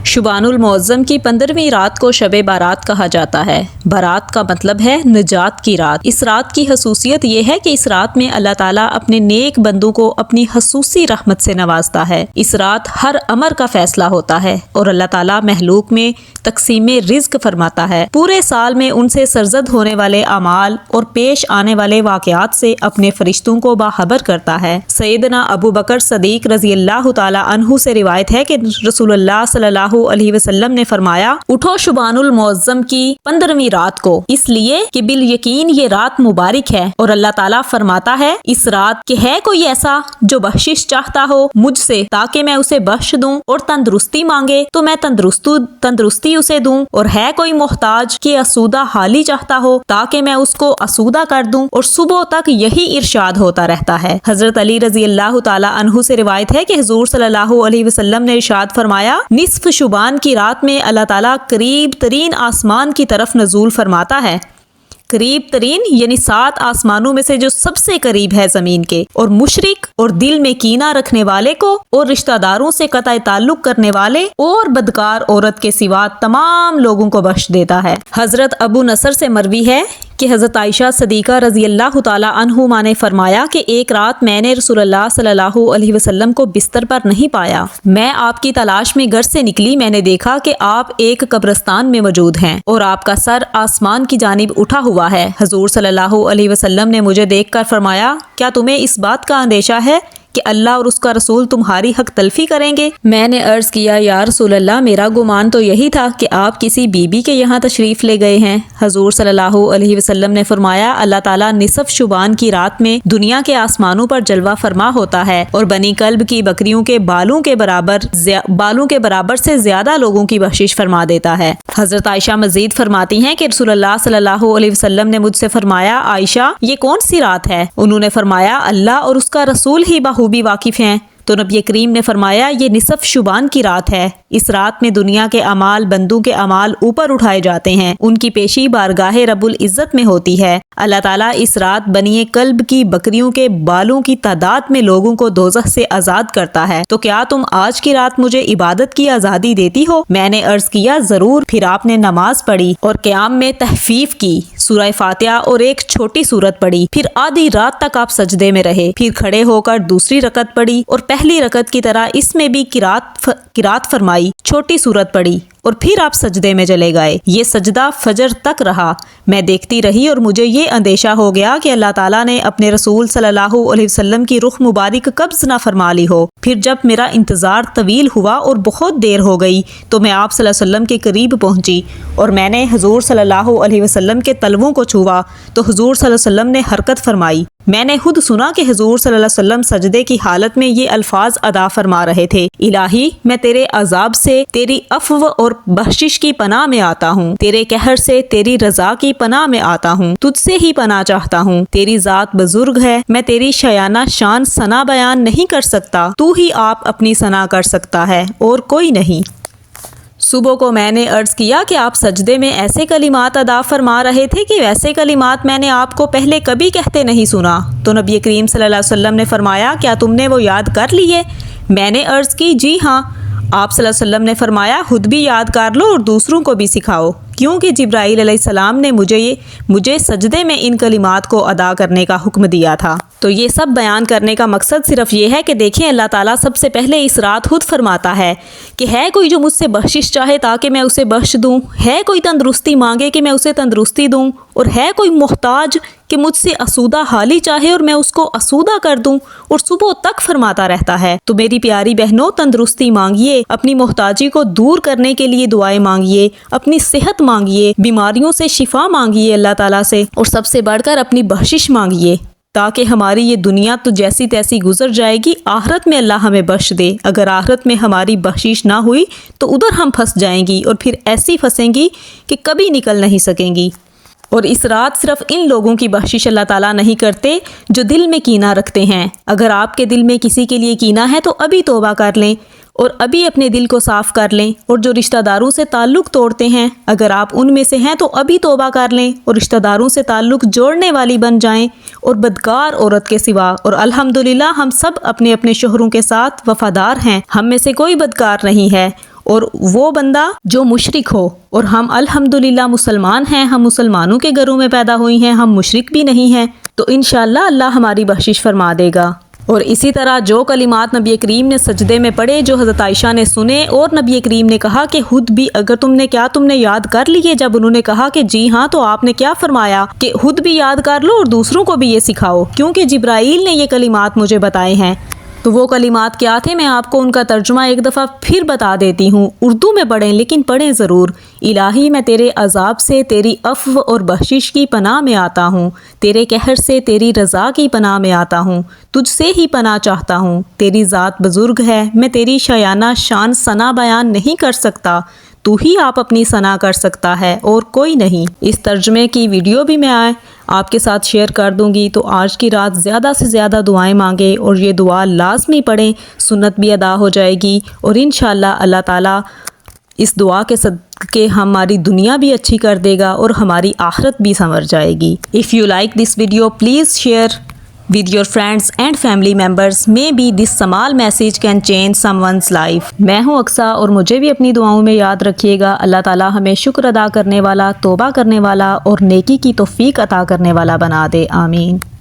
شبان المعظم کی 15ویں رات کو شب بارات کہا جاتا ہے۔ بارات کا مطلب ہے نجات کی رات۔ اس رات کی خصوصیت یہ ہے کہ اس رات میں اللہ تعالیٰ اپنے نیک بندوں کو اپنی خصوصی رحمت سے نوازتا ہے۔ اس رات ہر امر کا فیصلہ ہوتا ہے اور اللہ تعالیٰ مخلوق میں تقسیم رزق فرماتا ہے۔ پورے سال میں ان سے سرزد ہونے والے اعمال اور پیش آنے والے واقعات سے اپنے فرشتوں کو باخبر کرتا ہے۔ سیدنا ابو بکر صدیق رضی اللہ تعالیٰ عنہ سے روایت ہے کہ رسول اللہ صلی اللہ علیہ وسلم نے فرمایا، اٹھو شبان المعظم کی 15ویں رات کو، اس لیے کہ بالیقین یہ رات مبارک ہے، اور اللہ تعالیٰ فرماتا ہے اس رات کہ ہے کوئی ایسا جو بخشش چاہتا ہو مجھ سے تاکہ میں اسے بخش دوں، اور تندرستی مانگے تو میں تندرستی اسے دوں، اور ہے کوئی محتاج کہ اسودہ حالی چاہتا ہو تاکہ میں اس کو اسودہ کر دوں، اور صبح تک یہی ارشاد ہوتا رہتا ہے۔ حضرت علی رضی اللہ تعالیٰ عنہ سے روایت ہے کہ حضور صلی اللہ علیہ وسلم نے ارشاد فرمایا، نصف شبان کی رات میں اللہ تعالیٰ قریب ترین آسمان کی طرف نزول فرماتا ہے۔ قریب ترین یعنی 7 آسمانوں میں سے جو سب سے قریب ہے زمین کے، اور مشرک اور دل میں کینہ رکھنے والے کو، اور رشتہ داروں سے قطع تعلق کرنے والے اور بدکار عورت کے سوا تمام لوگوں کو بخش دیتا ہے۔ حضرت ابو نصر سے مروی ہے کہ حضرت عائشہ صدیقہ رضی اللہ تعالیٰ عنہما نے فرمایا کہ ایک رات میں نے رسول اللہ صلی اللہ علیہ وسلم کو بستر پر نہیں پایا۔ میں آپ کی تلاش میں گھر سے نکلی، میں نے دیکھا کہ آپ ایک قبرستان میں موجود ہیں اور آپ کا سر آسمان کی جانب اٹھا ہوا ہے۔ حضور صلی اللہ علیہ وسلم نے مجھے دیکھ کر فرمایا، کیا تمہیں اس بات کا اندیشہ ہے کہ اللہ اور اس کا رسول تمہاری حق تلفی کریں گے؟ میں نے عرض کیا، یا رسول اللہ، میرا گمان تو یہی تھا کہ آپ کسی بی بی کے یہاں تشریف لے گئے ہیں۔ حضور صلی اللہ علیہ وسلم نے فرمایا، اللہ تعالیٰ نصف شبان کی رات میں دنیا کے آسمانوں پر جلوہ فرما ہوتا ہے اور بنی کلب کی بکریوں کے بالوں کے برابر سے زیادہ لوگوں کی بخشش فرما دیتا ہے۔ حضرت عائشہ مزید فرماتی ہیں کہ رسول اللہ صلی اللہ علیہ وسلم نے مجھ سے فرمایا، عائشہ، یہ کون سی رات ہے؟ انہوں نے فرمایا، اللہ اور اس کا رسول ہی بخوبی واقف ہیں۔ تو نبی کریم نے فرمایا، یہ نصف شبان کی رات ہے۔ اس رات میں دنیا کے اعمال، بندوں کے اعمال اوپر اٹھائے جاتے ہیں، ان کی پیشی بارگاہ رب العزت میں ہوتی ہے۔ اللہ تعالیٰ اس رات بنی کلب کی بکریوں کے بالوں کی تعداد میں لوگوں کو دوزخ سے آزاد کرتا ہے۔ تو کیا تم آج کی رات مجھے عبادت کی آزادی دیتی ہو؟ میں نے عرض کیا، ضرور۔ پھر آپ نے نماز پڑھی اور قیام میں تخفیف کی، سورہ فاتحہ اور ایک چھوٹی سورت پڑھی، پھر آدھی رات تک آپ سجدے میں رہے، پھر کھڑے ہو کر دوسری رکعت پڑھی اور پہلی رکعت کی طرح اس میں بھی قرات فرمائی، چھوٹی سورت پڑھی، اور پھر آپ سجدے میں چلے گئے۔ یہ سجدہ فجر تک رہا۔ میں دیکھتی رہی اور مجھے یہ اندیشہ ہو گیا کہ اللہ تعالیٰ نے اپنے رسول صلی اللہ علیہ وسلم کی رخ مبارک قبض نہ فرما لی ہو۔ پھر جب میرا انتظار طویل ہوا اور بہت دیر ہو گئی تو میں آپ صلی اللہ علیہ وسلم کے قریب پہنچی اور میں نے حضور صلی اللہ علیہ وسلم کے تلووں کو چھوا تو حضور صلی اللہ علیہ وسلم نے حرکت فرمائی۔ میں نے خود سنا کہ حضور صلی اللہ علیہ وسلم سجدے کی حالت میں یہ الفاظ ادا فرما رہے تھے، الہی، میں تیرے عذاب سے تیری عفو اور بخشش کی پناہ میں آتا ہوں، تیرے قہر سے تیری رضا کی پناہ میں آتا ہوں، تجھ سے ہی پناہ چاہتا ہوں، تیری ذات بزرگ ہے، میں تیری شایانہ شان ثنا بیان نہیں کر سکتا، تو ہی آپ اپنی ثنا کر سکتا ہے اور کوئی نہیں۔ صبح کو میں نے عرض کیا کہ آپ سجدے میں ایسے کلمات ادا فرما رہے تھے کہ ویسے کلمات میں نے آپ کو پہلے کبھی کہتے نہیں سنا۔ تو نبی کریم صلی اللہ علیہ وسلم نے فرمایا، کیا تم نے وہ یاد کر لیے؟ میں نے عرض کی، جی ہاں۔ آپ صلی اللہ علیہ وسلم نے فرمایا، خود بھی یاد کر لو اور دوسروں کو بھی سکھاؤ، کیونکہ جبرائیل علیہ السلام نے مجھے سجدے میں ان کلمات کو ادا کرنے کا حکم دیا تھا۔ تو یہ سب بیان کرنے کا مقصد صرف یہ ہے کہ دیکھیں، اللہ تعالیٰ سب سے پہلے اس رات خود فرماتا ہے کہ ہے کوئی جو مجھ سے بخشش چاہے تاکہ میں اسے بخش دوں، ہے کوئی تندرستی مانگے کہ میں اسے تندرستی دوں، اور ہے کوئی محتاج کہ مجھ سے اسودہ حالی چاہے اور میں اس کو اسودہ کر دوں، اور صبح تک فرماتا رہتا ہے۔ تو میری پیاری بہنوں، تندرستی مانگیے، اپنی محتاجی کو دور کرنے کے لیے دعائیں مانگیے، اپنی صحت مانگیے، بیماریوں سے شفا مانگیے اللہ تعالیٰ سے، اور سب سے بڑھ کر اپنی بخشش مانگیے، تاکہ ہماری یہ دنیا تو جیسی تیسی گزر جائے گی، آخرت میں اللہ ہمیں بخش دے۔ اگر آخرت میں ہماری بخشش نہ ہوئی تو ادھر ہم پھنس جائیں گی، اور پھر ایسی پھنسیں گی کہ کبھی نکل نہیں سکیں گی۔ اور اس رات صرف ان لوگوں کی بخشش اللہ تعالیٰ نہیں کرتے جو دل میں کینہ رکھتے ہیں۔ اگر آپ کے دل میں کسی کے لیے کینہ ہے تو ابھی توبہ کر لیں اور ابھی اپنے دل کو صاف کر لیں، اور جو رشتہ داروں سے تعلق توڑتے ہیں، اگر آپ ان میں سے ہیں تو ابھی توبہ کر لیں اور رشتہ داروں سے تعلق جوڑنے والی بن جائیں اور بدکار عورت کے سوا۔ اور الحمدللہ ہم سب اپنے اپنے شوہروں کے ساتھ وفادار ہیں، ہم میں سے کوئی بدکار نہیں ہے، اور وہ بندہ جو مشرک ہو، اور ہم الحمدللہ مسلمان ہیں، ہم مسلمانوں کے گھروں میں پیدا ہوئی ہیں، ہم مشرک بھی نہیں ہیں، تو انشاءاللہ اللہ ہماری بخشش فرما دے گا۔ اور اسی طرح جو کلمات نبی کریم نے سجدے میں پڑھے، جو حضرت عائشہ نے سنے، اور نبی کریم نے کہا کہ خود بھی اگر تم نے یاد کر لیے، جب انہوں نے کہا کہ جی ہاں، تو آپ نے کیا فرمایا کہ خود بھی یاد کر لو اور دوسروں کو بھی یہ سکھاؤ، کیونکہ جبرائیل نے یہ کلمات مجھے بتائے ہیں۔ تو وہ کلمات کیا تھے، میں آپ کو ان کا ترجمہ ایک دفعہ پھر بتا دیتی ہوں۔ اردو میں پڑھیں، لیکن پڑھیں ضرور۔ الہی میں تیرے عذاب سے تیری عفو اور بخشش کی پناہ میں آتا ہوں، تیرے قہر سے تیری رضا کی پناہ میں آتا ہوں، تجھ سے ہی پناہ چاہتا ہوں، تیری ذات بزرگ ہے، میں تیری شایانہ شان ثنا بیان نہیں کر سکتا، تو ہی آپ اپنی ثنا کر سکتا ہے اور کوئی نہیں۔ اس ترجمے کی ویڈیو بھی میں آپ کے ساتھ شیئر کر دوں گی، تو آج کی رات زیادہ سے زیادہ دعائیں مانگیں اور یہ دعا لازمی پڑھیں، سنت بھی ادا ہو جائے گی، اور انشاءاللہ اللہ تعالیٰ اس دعا کے صدقے ہماری دنیا بھی اچھی کر دے گا اور ہماری آخرت بھی سنور جائے گی۔ If you like this video, please share with your friends and family members. Maybe this small message can change someone's life. میں ہوں اقصیٰ، اور مجھے بھی اپنی دعاؤں میں یاد رکھیے گا۔ اللہ تعالیٰ ہمیں شکر ادا کرنے والا، توبہ کرنے والا اور نیکی کی توفیق عطا کرنے والا بنا دے۔ آمین۔